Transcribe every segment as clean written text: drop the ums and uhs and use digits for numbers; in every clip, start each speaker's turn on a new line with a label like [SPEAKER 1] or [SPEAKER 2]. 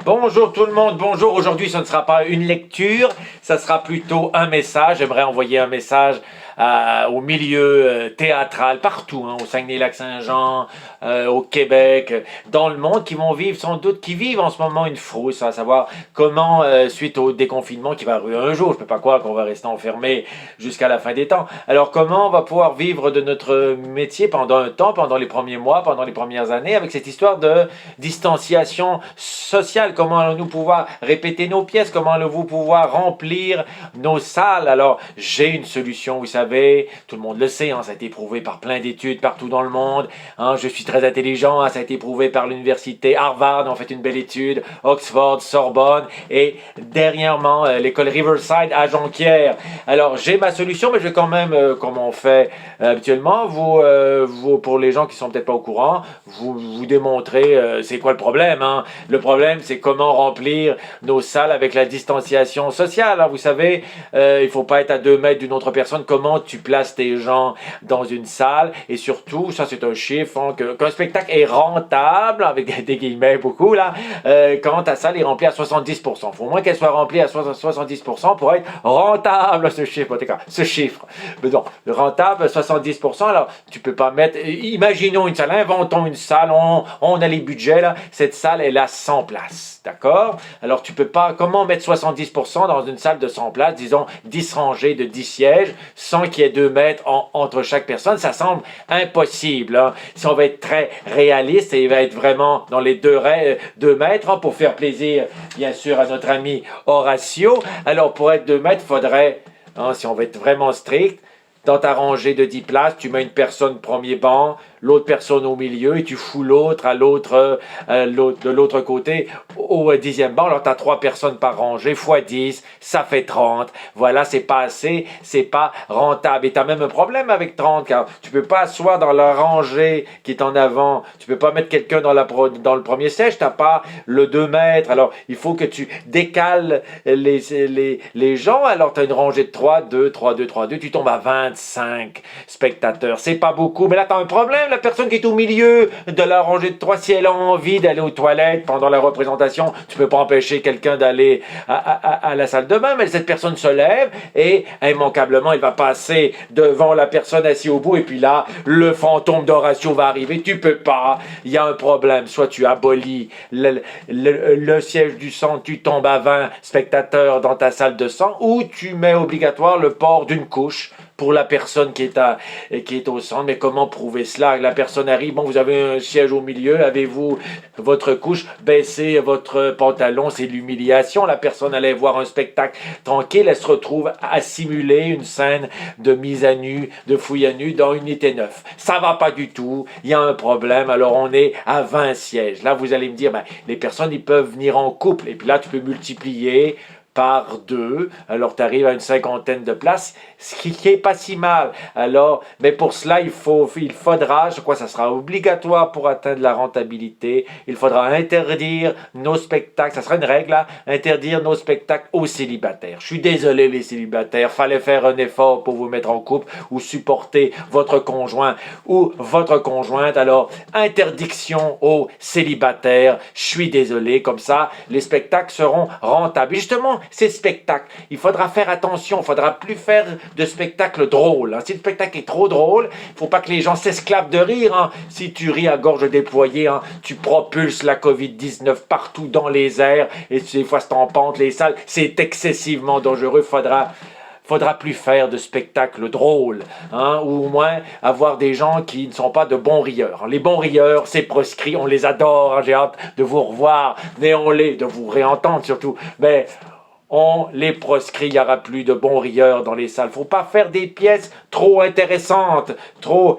[SPEAKER 1] Bonjour tout le monde, bonjour. Aujourd'hui, ce ne sera pas une lecture, ça sera plutôt un message. J'aimerais envoyer un message au milieu théâtral, partout, au Saguenay-Lac-Saint-Jean, au Québec, dans le monde, qui vont vivre sans doute, qui vivent en ce moment une frousse, à savoir comment, suite au déconfinement qui va arriver un jour, je ne peux pas croire qu'on va rester enfermé jusqu'à la fin des temps. Alors comment on va pouvoir vivre de notre métier pendant un temps, pendant les premiers mois, pendant les premières années, avec cette histoire de distanciation sociale? Comment allons-nous pouvoir répéter nos pièces? Comment allons-nous pouvoir remplir nos salles? Alors j'ai une solution, vous savez, tout le monde le sait, ça a été prouvé par plein d'études partout dans le monde. Je suis très intelligent, ça a été prouvé par l'université Harvard, on fait une belle étude, Oxford, Sorbonne et dernièrement l'école Riverside à Jonquière. Alors j'ai ma solution, mais je vais quand même, comme on fait habituellement, vous pour les gens qui sont peut-être pas au courant, vous démontrer c'est quoi le problème. Le problème, c'est comment remplir nos salles avec la distanciation sociale. Vous savez, il faut pas être à 2 mètres d'une autre personne. Comment tu places tes gens dans une salle? Et surtout, ça c'est un chiffre, qu'un spectacle est rentable, avec des guillemets beaucoup là, quand ta salle est remplie à 70%. Il faut au moins qu'elle soit remplie à 70% pour être rentable, ce chiffre. Ce chiffre. Mais non, rentable 70%, alors tu peux pas mettre... Imaginons une salle, inventons une salle, on a les budgets là, cette salle elle a 100 places, d'accord? Alors tu peux pas... Comment mettre 70% dans une salle de 100 places, disons 10 rangées de 10 sièges, sans qu'il y ait 2 mètres entre chaque personne? Ça semble impossible. Si on va être très réaliste, et il va être vraiment dans les 2 mètres, pour faire plaisir bien sûr à notre ami Horatio. Alors pour être 2 mètres, il faudrait, si on veut être vraiment strict, dans ta rangée de 10 places, tu mets une personne premier banc, l'autre personne au milieu et tu fous l'autre de l'autre côté au 10e banc. Alors tu as 3 personnes par rangée, x 10, ça fait 30. Voilà, c'est pas assez, c'est pas rentable. Et tu as même un problème avec 30, car tu peux pas asseoir dans la rangée qui est en avant. Tu peux pas mettre quelqu'un dans le premier siège, tu n'as pas le 2 mètres. Alors il faut que tu décales les gens. Alors tu as une rangée de 3, 2, 3, 2, 3, 2. Tu tombes à 25 spectateurs. C'est pas beaucoup, mais là tu as un problème. La personne qui est au milieu de la rangée de 3, si elle a envie d'aller aux toilettes pendant la représentation, tu peux pas empêcher quelqu'un d'aller à la salle de bain, mais cette personne se lève et immanquablement elle va passer devant la personne assise au bout, et puis là le fantôme d'Horatio va arriver. Tu peux pas, il y a un problème. Soit tu abolis le siège du centre, tu tombes à 20 spectateurs dans ta salle de sang, ou tu mets obligatoire le port d'une couche pour la personne qui est au centre. Mais comment prouver cela? La personne arrive, bon, vous avez un siège au milieu, avez-vous votre couche? Baissez votre pantalon, c'est l'humiliation. La personne allait voir un spectacle tranquille, elle se retrouve à simuler une scène de mise à nu, de fouille à nu dans Unité 9. Ça va pas du tout, il y a un problème. Alors on est à 20 sièges. Là vous allez me dire, les personnes ils peuvent venir en couple, et puis là tu peux multiplier par 2, alors tu arrives à une 50aine de places, ce qui est pas si mal. Alors, mais pour cela, il faudra, je crois que ça sera obligatoire pour atteindre la rentabilité, il faudra interdire nos spectacles, ça sera une règle là, interdire nos spectacles aux célibataires. Je suis désolé les célibataires, fallait faire un effort pour vous mettre en couple ou supporter votre conjoint ou votre conjointe. Alors, interdiction aux célibataires, je suis désolé, comme ça, les spectacles seront rentables. Et justement, ces spectacles, il faudra faire attention, il ne faudra plus faire de spectacles drôles. Si le spectacle est trop drôle, il ne faut pas que les gens s'esclavent de rire. Si tu ris à gorge déployée, tu propulses la COVID-19 partout dans les airs, et des fois c'est en pente les salles, c'est excessivement dangereux. Faudra plus faire de spectacles drôles, ou au moins avoir des gens qui ne sont pas de bons rieurs. Les bons rieurs, c'est proscrit, on les adore, j'ai hâte de vous revoir, de vous réentendre surtout, mais on les proscrit, il n'y aura plus de bons rieurs dans les salles. Faut pas faire des pièces trop intéressantes, trop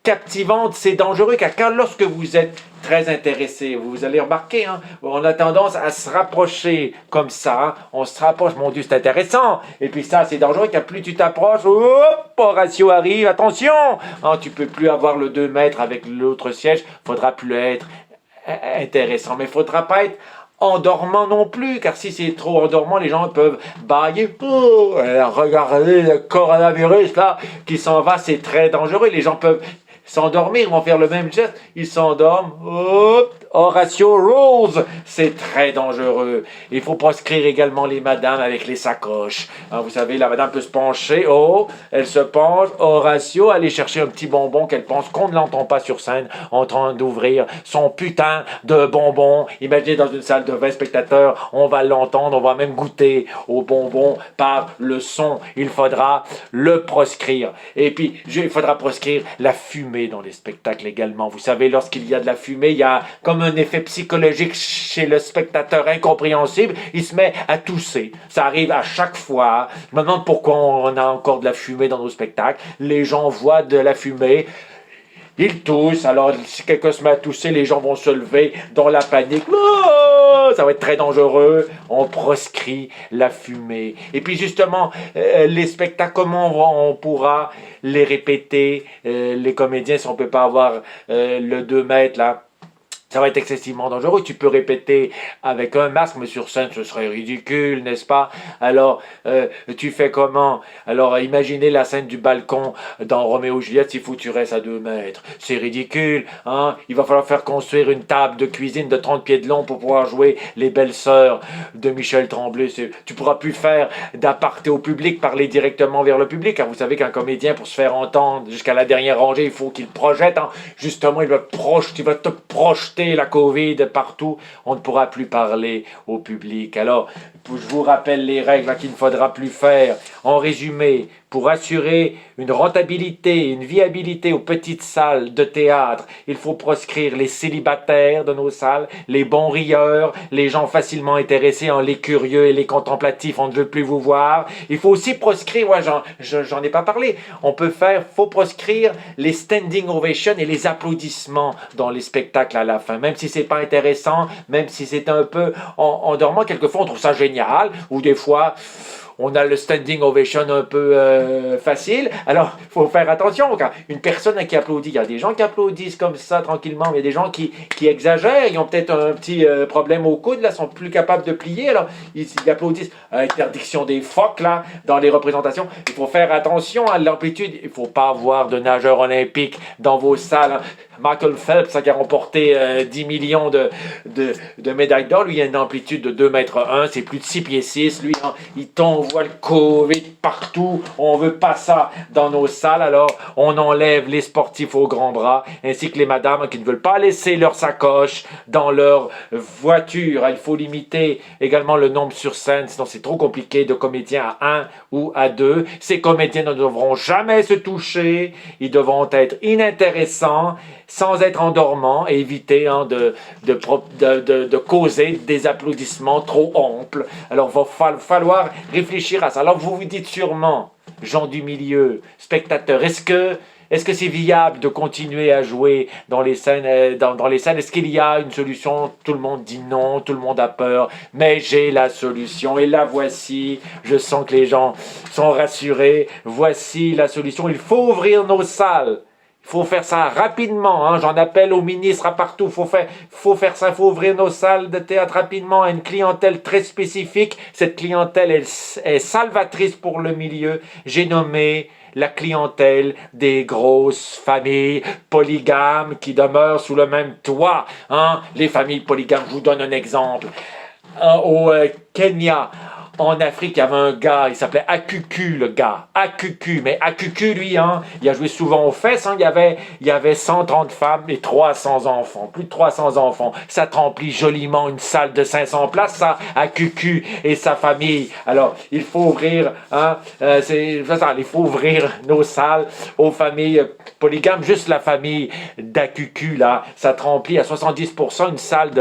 [SPEAKER 1] captivantes, c'est dangereux, car lorsque vous êtes très intéressé, vous allez remarquer, on a tendance à se rapprocher comme ça, on se rapproche, mon Dieu c'est intéressant, et puis ça c'est dangereux, car plus tu t'approches, hop, Horatio arrive, attention, tu peux plus avoir le 2 mètres avec l'autre siège, faudra plus être intéressant, mais faudra pas être endormant non plus, car si c'est trop endormant, les gens peuvent bâiller. Regardez le coronavirus là qui s'en va, c'est très dangereux. Les gens peuvent s'endormir, ils vont faire le même geste, ils s'endorment, hop, Horatio Rules, c'est très dangereux. Il faut proscrire également les madames avec les sacoches. Hein, vous savez, la madame peut se pencher, oh, elle se penche, Horatio, aller chercher un petit bonbon qu'elle pense qu'on ne l'entend pas sur scène en train d'ouvrir son putain de bonbon. Imaginez dans une salle de 20 spectateurs, on va l'entendre, on va même goûter au bonbon par le son. Il faudra le proscrire. Et puis, il faudra proscrire la fumée dans les spectacles également. Vous savez, lorsqu'il y a de la fumée, il y a comme un effet psychologique chez le spectateur incompréhensible. Il se met à tousser. Ça arrive à chaque fois. Je me demande pourquoi on a encore de la fumée dans nos spectacles. Les gens voient de la fumée. Ils toussent, alors si quelqu'un se met à tousser, les gens vont se lever dans la panique. Oh, ça va être très dangereux. On proscrit la fumée. Et puis justement, les spectacles, comment on pourra les répéter, les comédiens, si on ne peut pas avoir le 2 mètres là, ça va être excessivement dangereux. Tu peux répéter avec un masque, mais sur scène, ce serait ridicule, n'est-ce pas? Alors, tu fais comment? Alors, imaginez la scène du balcon dans Roméo et Juliette, s'il faut que tu restes à 2 mètres. C'est ridicule, hein? Il va falloir faire construire une table de cuisine de 30 pieds de long pour pouvoir jouer Les Belles Sœurs de Michel Tremblay. Tu pourras plus faire d'aparté au public, parler directement vers le public, car vous savez qu'un comédien, pour se faire entendre jusqu'à la dernière rangée, il faut qu'il projette. Hein? Justement, il va te projeter la COVID partout, on ne pourra plus parler au public. Alors, je vous rappelle les règles qu'il ne faudra plus faire. En résumé, pour assurer une rentabilité, une viabilité aux petites salles de théâtre, il faut proscrire les célibataires de nos salles, les bons rieurs, les gens facilement intéressés, les curieux et les contemplatifs, on ne veut plus vous voir. Il faut aussi proscrire, j'en ai pas parlé, faut proscrire les standing ovations et les applaudissements dans les spectacles à la fin. Même si c'est pas intéressant, même si c'est un peu endormant, quelquefois on trouve ça génial, ou des fois on a le standing ovation un peu facile. Alors, il faut faire attention. Quand une personne qui applaudit, il y a des gens qui applaudissent comme ça tranquillement, mais il y a des gens qui exagèrent. Ils ont peut-être un petit problème au coude, là, sont plus capables de plier. Alors, ils applaudissent. Interdiction des phoques, là, dans les représentations. Il faut faire attention à l'amplitude. Il ne faut pas avoir de nageurs olympiques dans vos salles. Hein. Michael Phelps, qui a remporté 10 millions de médailles d'or, lui, il a une amplitude de 2,1 m, c'est plus de 6 pieds 6. Lui, hein, il t'envoie le COVID partout. On veut pas ça dans nos salles. Alors, on enlève les sportifs aux grands bras, ainsi que les madames qui ne veulent pas laisser leur sacoche dans leur voiture. Il faut limiter également le nombre sur scène, sinon c'est trop compliqué de comédiens à 1 ou à 2. Ces comédiens ne devront jamais se toucher. Ils devront être inintéressants, sans être endormant et éviter de causer des applaudissements trop amples. Alors, il va falloir réfléchir à ça. Alors, vous vous dites sûrement, gens du milieu, spectateurs, est-ce que c'est viable de continuer à jouer dans les scènes, dans les salles? Est-ce qu'il y a une solution? Tout le monde dit non, tout le monde a peur, mais j'ai la solution et la voici. Je sens que les gens sont rassurés. Voici la solution. Il faut ouvrir nos salles. Il faut faire ça rapidement, hein. J'en appelle aux ministres à partout. Il faut faire ça, il faut ouvrir nos salles de théâtre rapidement à une clientèle très spécifique. Cette clientèle est salvatrice pour le milieu. J'ai nommé la clientèle des grosses familles polygames qui demeurent sous le même toit. Hein. Les familles polygames, je vous donne un exemple. Au Kenya, en Afrique, il y avait un gars, il s'appelait Akuku, le gars. Akuku. Mais Akuku, lui, hein, il a joué souvent aux fesses. Hein, il y avait 130 femmes et 300 enfants. Plus de 300 enfants. Ça te remplit joliment une salle de 500 places, ça, Akuku et sa famille. Alors, il faut ouvrir, hein, il faut ouvrir nos salles aux familles polygames. Juste la famille d'Akuku, là, ça te remplit à 70% une salle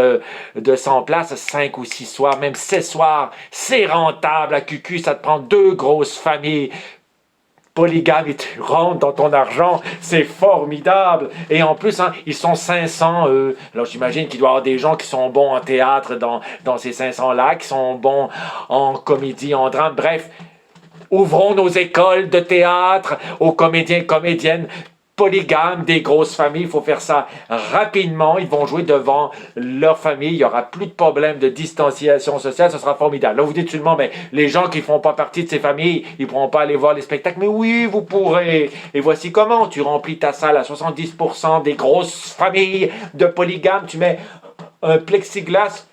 [SPEAKER 1] de 100 places, 5 ou 6 soirs, même 16 soirs. C'est rentable à QQ, ça te prend 2 grosses familles polygames et tu rentres dans ton argent, c'est formidable. Et en plus, hein, ils sont 500, alors j'imagine qu'il doit y avoir des gens qui sont bons en théâtre dans ces 500-là, qui sont bons en comédie, en drame, bref. Ouvrons nos écoles de théâtre aux comédiens et comédiennes polygames, des grosses familles. Il faut faire ça rapidement. Ils vont jouer devant leur famille. Il n'y aura plus de problème de distanciation sociale. Ce sera formidable. Là, vous dites seulement, mais les gens qui ne font pas partie de ces familles, ils ne pourront pas aller voir les spectacles. Mais oui, vous pourrez. Et voici comment. Tu remplis ta salle à 70% des grosses familles de polygames. Tu mets un plexiglas.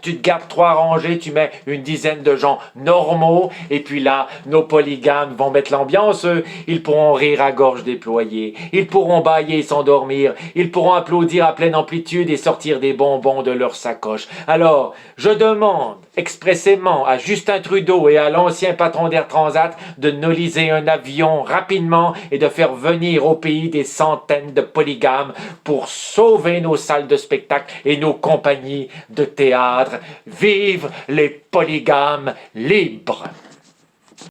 [SPEAKER 1] Tu te gardes 3 rangées, tu mets une dizaine de gens normaux, et puis là, nos polygames vont mettre l'ambiance, eux. Ils pourront rire à gorge déployée, ils pourront bâiller et s'endormir, ils pourront applaudir à pleine amplitude et sortir des bonbons de leur sacoche. Alors, je demande expressément à Justin Trudeau et à l'ancien patron d'Air Transat de noliser un avion rapidement et de faire venir au pays des centaines de polygames pour sauver nos salles de spectacle et nos compagnies de théâtre. Vive les polygames libres!